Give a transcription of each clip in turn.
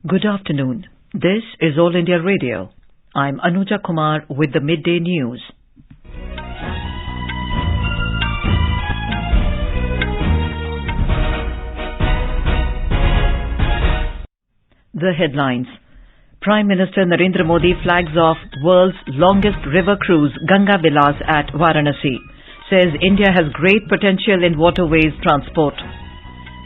Good afternoon. This is All India Radio. I'm Anuja Kumar with the Midday News. The headlines. Prime Minister Narendra Modi flags off world's longest river cruise Ganga Vilas at Varanasi. Says India has great potential in waterways transport.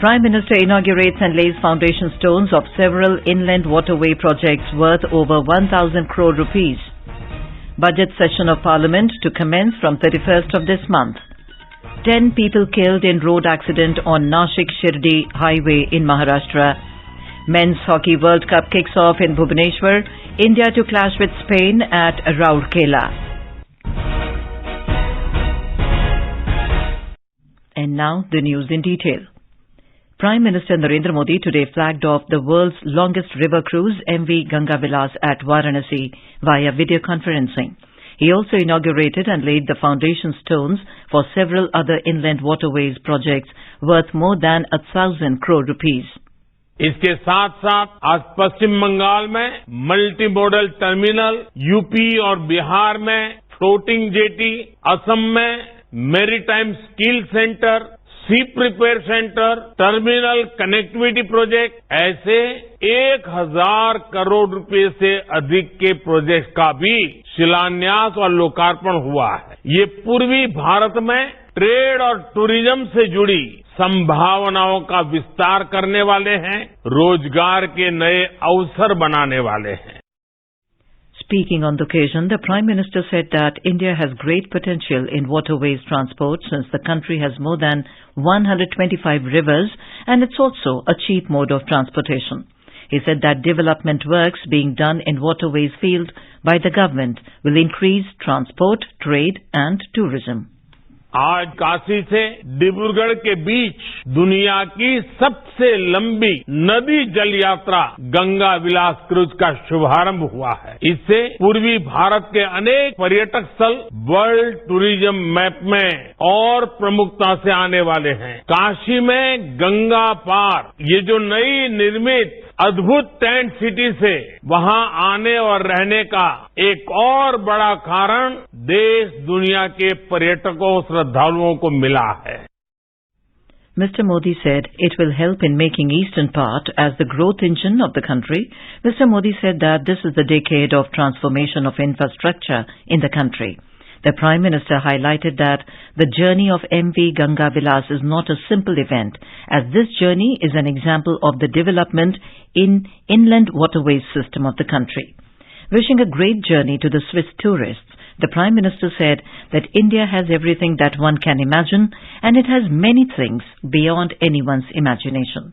Prime Minister inaugurates and lays foundation stones of several inland waterway projects worth over 1,000 crore rupees. Budget session of Parliament to commence from 31st of this month. 10 people killed in road accident on Nashik-Shirdi highway in Maharashtra. Men's Hockey World Cup kicks off in Bhubaneshwar. India to clash with Spain at Rourkela. And now the news in detail. Prime Minister Narendra Modi today flagged off the world's longest river cruise MV Ganga Vilas at Varanasi via video conferencing. He also inaugurated and laid the foundation stones for several other inland waterways projects worth more than 1,000 crore rupees. इसके साथ साथ आज पश्चिम बंगाल में multi modal terminal, UP और बिहार में floating jetty, Assam में maritime skill centre, ship repair centre, terminal connectivity project, ऐसे 1,000 करोड़ रुपए से अधिक के प्रोजेक्ट का भी शिलान्यास और लोकार्पण हुआ है। ये पूर्वी भारत में ट्रेड और टूरिज्म से जुड़ी संभावनाओं का विस्तार करने वाले हैं, रोजगार के नए अवसर बनाने वाले हैं। Speaking on the occasion, the Prime Minister said that India has great potential in waterways transport since the country has more than 125 rivers and it's also a cheap mode of transportation. He said that development works being done in waterways field by the government will increase transport, trade and tourism. आज काशी से डिब्रूगढ़ के बीच दुनिया की सबसे लंबी नदी जल यात्रा गंगा विलास क्रूज का शुभारंभ हुआ है। इससे पूर्वी भारत के अनेक पर्यटक स्थल वर्ल्ड टूरिज्म मैप में और प्रमुखता से आने वाले हैं। काशी में गंगा पार ये जो नई निर्मित अद्भुत टेंट सिटी से वहां आने और रहने का एक और बड़ा कारण देश दुनिया के पर्यटकों श्रद्धालुओं को मिला है। Mr. Modi said it will help in making eastern part as the growth engine of the country. Mr. Modi said that this is the decade of transformation of infrastructure in the country. The Prime Minister highlighted that the journey of MV Ganga Vilas is not a simple event, as this journey is an example of the development in inland waterways system of the country. Wishing a great journey to the Swiss tourists, the Prime Minister said that India has everything that one can imagine and it has many things beyond anyone's imagination.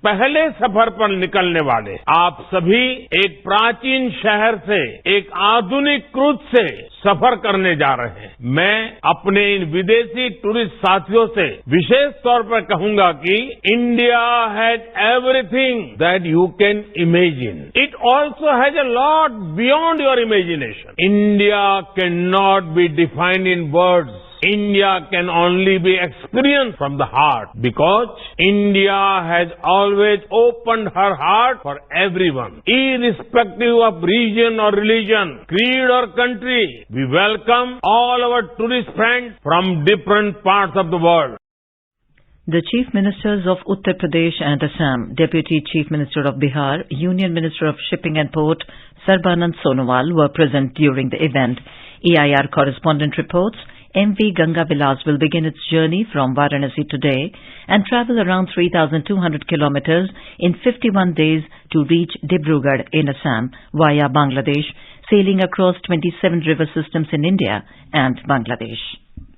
पहले सफर पर निकलने वाले आप सभी एक प्राचीन शहर से एक आधुनिक क्रूज से सफर करने जा रहे हैं। मैं अपने इन विदेशी टूरिस्ट साथियों से विशेष तौर पर कहूंगा कि India has everything that you can imagine. It also has a lot beyond your imagination. India can not be defined in words. India can only be experienced from the heart because India has always opened her heart for everyone, irrespective of region or religion, creed or country. We welcome all our tourist friends from different parts of the world. The Chief Ministers of Uttar Pradesh and Assam, Deputy Chief Minister of Bihar, Union Minister of Shipping and Port, Sarbanand Sonowal were present during the event. EIR correspondent reports MV Ganga Vilas will begin its journey from Varanasi today and travel around 3,200 kilometers in 51 days to reach Dibrugarh in Assam via Bangladesh, sailing across 27 river systems in India and Bangladesh.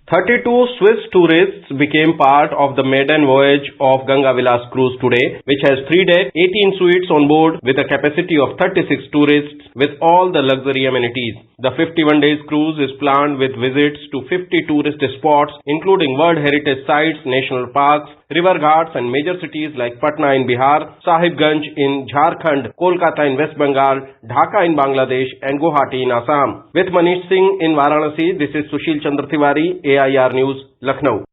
32 Swiss tourists became part of the maiden voyage of Ganga Vilas Cruise today, which has 3 decks, 18 suites on board with a capacity of 36 tourists with all the luxury amenities. The 51 days cruise is planned with visits to 50 tourist spots including World Heritage Sites, national parks, river ghats and major cities like Patna in Bihar, Sahibganj in Jharkhand, Kolkata in West Bengal, Dhaka in Bangladesh and Guwahati in Assam. With Manish Singh in Varanasi, this is Sushil Chandra Tiwari, AIR News, Lucknow.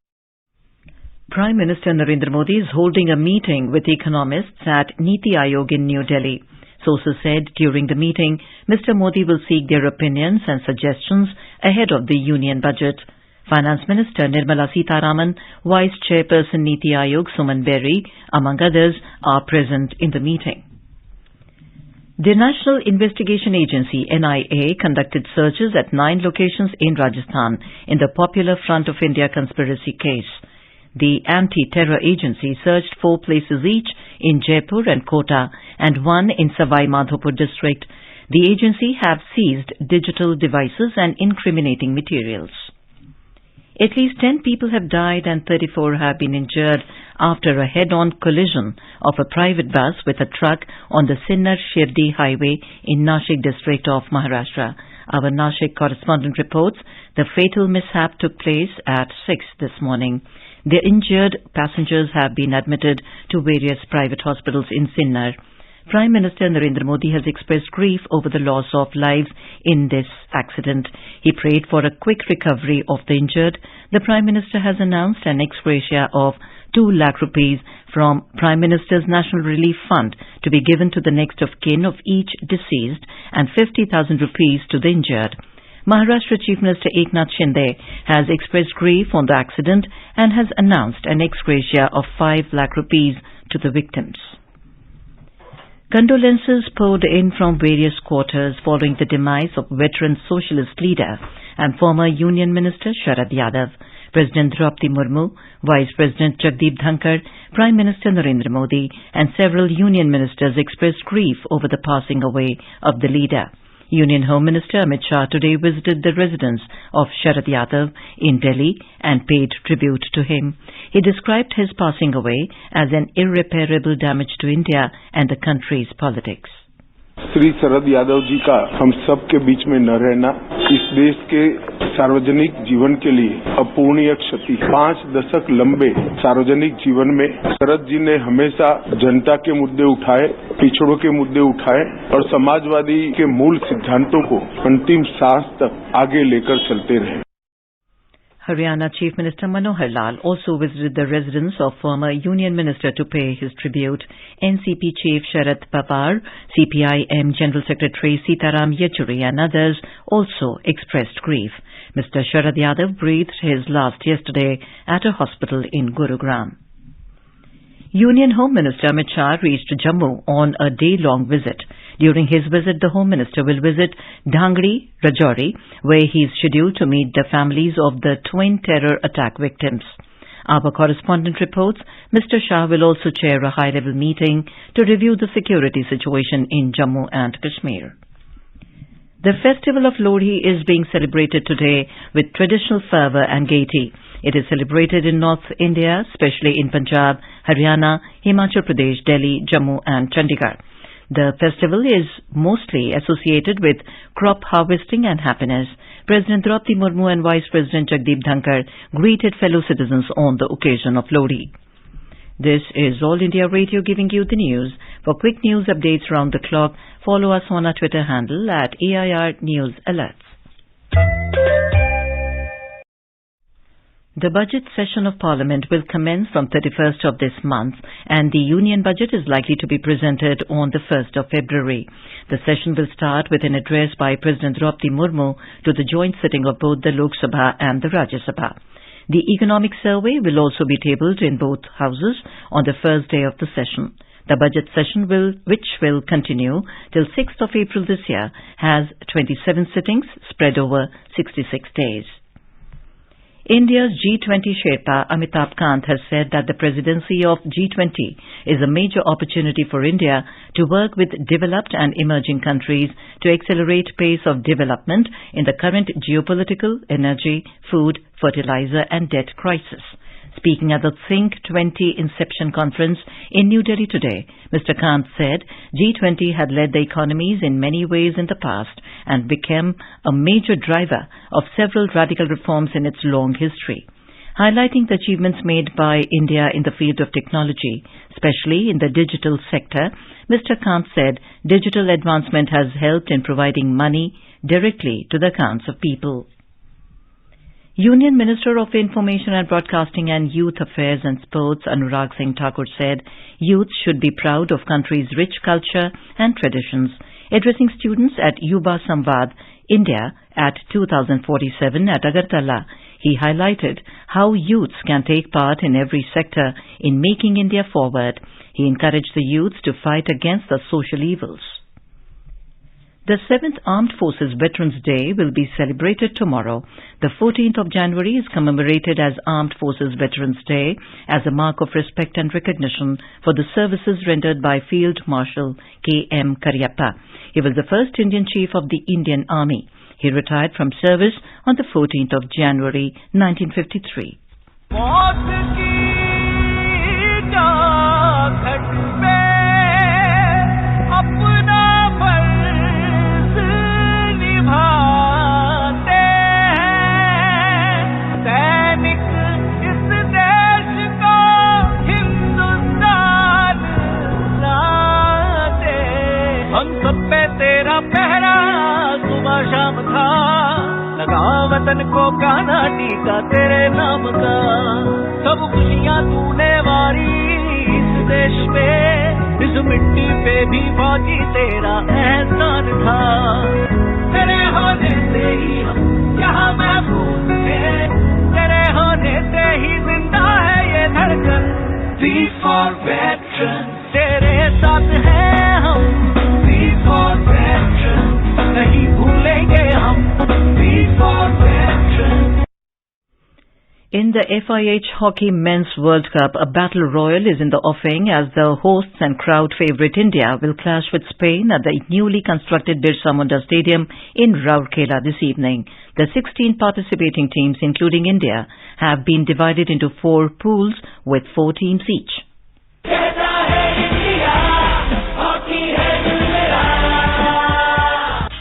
Prime Minister Narendra Modi is holding a meeting with economists at Niti Aayog in New Delhi. Sources said during the meeting, Mr. Modi will seek their opinions and suggestions ahead of the union budget. Finance Minister Nirmala Sitharaman, Vice Chairperson Niti Aayog Suman Berry, among others, are present in the meeting. The National Investigation Agency NIA conducted searches at 9 locations in Rajasthan in the Popular Front of India conspiracy case. The anti-terror agency searched 4 places each in Jaipur and Kota and 1 in Savai Madhopur district. The agency have seized digital devices and incriminating materials. At least 10 people have died and 34 have been injured after a head-on collision of a private bus with a truck on the Sinnar-Shirdi highway in Nashik district of Maharashtra. Our Nashik correspondent reports the fatal mishap took place at 6 this morning. The injured passengers have been admitted to various private hospitals in Sinnar. Prime Minister Narendra Modi has expressed grief over the loss of lives in this accident. He prayed for a quick recovery of the injured. The Prime Minister has announced an ex gratia of 2 lakh rupees from Prime Minister's National Relief Fund to be given to the next of kin of each deceased and 50,000 rupees to the injured. Maharashtra Chief Minister Eknath Shinde has expressed grief on the accident and has announced an ex gratia of 5 lakh rupees to the victims. Condolences poured in from various quarters following the demise of veteran socialist leader and former Union Minister Sharat Yadav. President Lordi Murmu, Vice President Jagdeep Dhankar, Prime Minister Narendra Modi and several Union ministers expressed grief over the passing away of the leader. Union Home Minister Amit Shah today visited the residence of Sharat Yadav in Delhi and paid tribute to him. He described his passing away as an irreparable damage to India and the country's politics. Shri Sharad Yadav ji का हम सब के बीच में न रहना इस देश के सार्वजनिक जीवन के लिए अपूर्णीय क्षति। 5 दशक लंबे सार्वजनिक जीवन में शरद जी ने हमेशा जनता के मुद्दे उठाए, पिछड़ों के मुद्दे उठाए और समाजवादी के मूल सिद्धांतों को अंतिम सांस तक आगे लेकर चलते रहे। Haryana Chief Minister Manohar Lal also visited the residence of former Union Minister to pay his tribute. NCP Chief Sharat Pawar, CPIM General Secretary Sitaram Yechuri and others also expressed grief. Mr. Sharat Yadav breathed his last yesterday at a hospital in Gurugram. Union Home Minister Amit Shah reached Jammu on a day-long visit. During his visit, the Home Minister will visit Dhangri, Rajouri, where he is scheduled to meet the families of the twin terror attack victims. Our correspondent reports Mr. Shah will also chair a high-level meeting to review the security situation in Jammu and Kashmir. The festival of Lordi is being celebrated today with traditional fervour and gaiety. It is celebrated in North India, especially in Punjab, Haryana, Himachal Pradesh, Delhi, Jammu and Chandigarh. The festival is mostly associated with crop harvesting and happiness. President Lordi Murmu and Vice President Jagdeep Dhankar greeted fellow citizens on the occasion of Lordi. This is All India Radio giving you the news. For quick news updates round the clock, follow us on our Twitter handle at AIR News Alerts. The budget session of Parliament will commence from 31st of this month and the Union budget is likely to be presented on the 1st of February. The session will start with an address by President Lordi Murmu to the joint sitting of both the Lok Sabha and the Rajya Sabha. The economic survey will also be tabled in both houses on the first day of the session. The budget session which will continue till 6th of April this year has 27 sittings spread over 66 days. India's G20 Sherpa Amitabh Kant has said that the presidency of G20 is a major opportunity for India to work with developed and emerging countries to accelerate pace of development in the current geopolitical, energy, food, fertilizer and debt crisis. Speaking at the Think 20 Inception Conference in New Delhi today, Mr. Kant said G20 had led the economies in many ways in the past and became a major driver of several radical reforms in its long history. Highlighting the achievements made by India in the field of technology, especially in the digital sector, Mr. Kant said digital advancement has helped in providing money directly to the accounts of people. Union Minister of Information and Broadcasting and Youth Affairs and Sports Anurag Singh Thakur said youth should be proud of country's rich culture and traditions. Addressing students at Yuva Samvad, India at 2047 at Agartala, he highlighted how youths can take part in every sector in making India forward. He encouraged the youths to fight against the social evils. The 7th Armed Forces Veterans Day will be celebrated tomorrow. The 14th of January is commemorated as Armed Forces Veterans Day as a mark of respect and recognition for the services rendered by Field Marshal K.M. Cariappa. He was the first Indian Chief of the Indian Army. He retired from service on the 14th of January 1953. वतन को गाना टीका तेरे नाम का सब खुशियां तूने वारी इस देश पे इस मिट्टी पे भी फौजी तेरा एहसान था तेरे होने से ही हम यहाँ महफूज हैं तेरे होने से ही जिंदा है ये धड़कन We for veterans तेरे साथ हैं हम We for veterans नहीं भूलेंगे हम In the FIH Hockey Men's World Cup, a battle royal is in the offing as the hosts and crowd favourite India will clash with Spain at the newly constructed Birsa Munda Stadium in Rourkela this evening. The 16 participating teams, including India, have been divided into 4 pools with 4 teams each.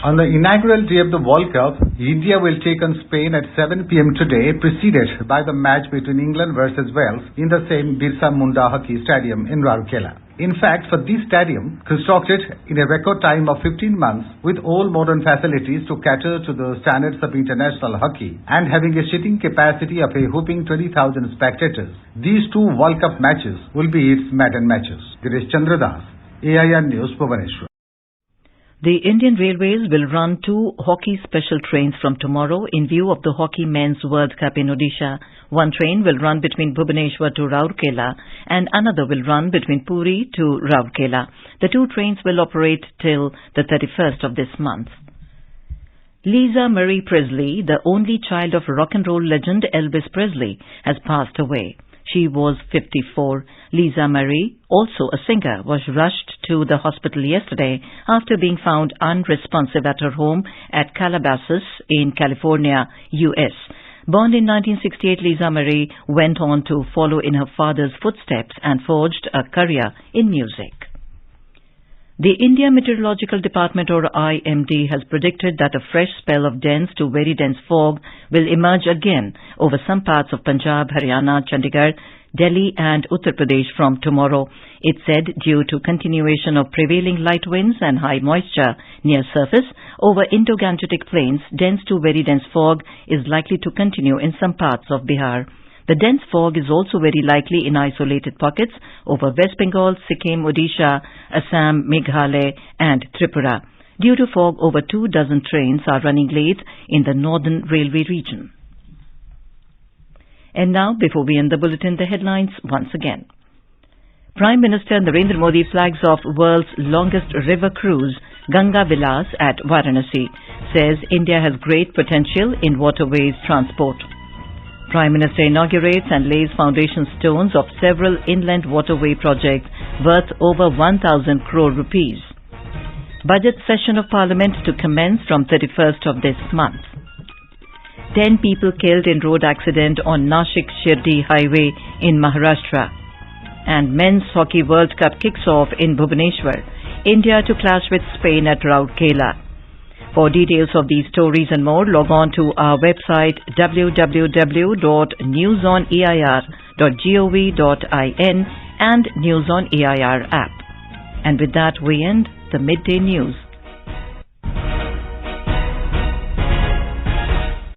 On the inaugural day of the World Cup, India will take on Spain at 7 p.m. today, preceded by the match between England versus Wales in the same Birsa Munda Hockey Stadium in Rourkela. In fact, for this stadium, constructed in a record time of 15 months with all modern facilities to cater to the standards of international hockey and having a seating capacity of a whopping 20,000 spectators, these 2 World Cup matches will be its maiden matches. Girish Chandra Das, AIR News, Bhubaneshwar. The Indian Railways will run 2 hockey special trains from tomorrow in view of the Hockey Men's World Cup in Odisha. One train will run between Bhubaneshwar to Rourkela and another will run between Puri to Rourkela. The 2 trains will operate till the 31st of this month. Lisa Marie Presley, the only child of rock and roll legend Elvis Presley, has passed away. She was 54. Lisa Marie, also a singer, was rushed to the hospital yesterday after being found unresponsive at her home at Calabasas in California, U.S. Born in 1968, Lisa Marie went on to follow in her father's footsteps and forged a career in music. The India Meteorological Department, or IMD, has predicted that a fresh spell of dense to very dense fog will emerge again over some parts of Punjab, Haryana, Chandigarh, Delhi and Uttar Pradesh from tomorrow. It said due to continuation of prevailing light winds and high moisture near surface over Indo-Gangetic plains, dense to very dense fog is likely to continue in some parts of Bihar. The dense fog is also very likely in isolated pockets over West Bengal, Sikkim, Odisha, Assam, Meghalaya and Tripura. Due to fog, over 24 trains are running late in the Northern Railway region. And now, before we end the bulletin, the headlines once again. Prime Minister Narendra Modi flags off world's longest river cruise, Ganga Vilas at Varanasi, says India has great potential in waterways transport. Prime Minister inaugurates and lays foundation stones of several inland waterway projects worth over 1,000 crore rupees. Budget session of Parliament to commence from 31st of this month. 10 people killed in road accident on Nashik-Shirdi highway in Maharashtra. And Men's Hockey World Cup kicks off in Bhubaneshwar. India to clash with Spain at Rourkela. For details of these stories and more, log on to our website www.newsonair.gov.in and News on AIR app. And with that, we end the Midday News.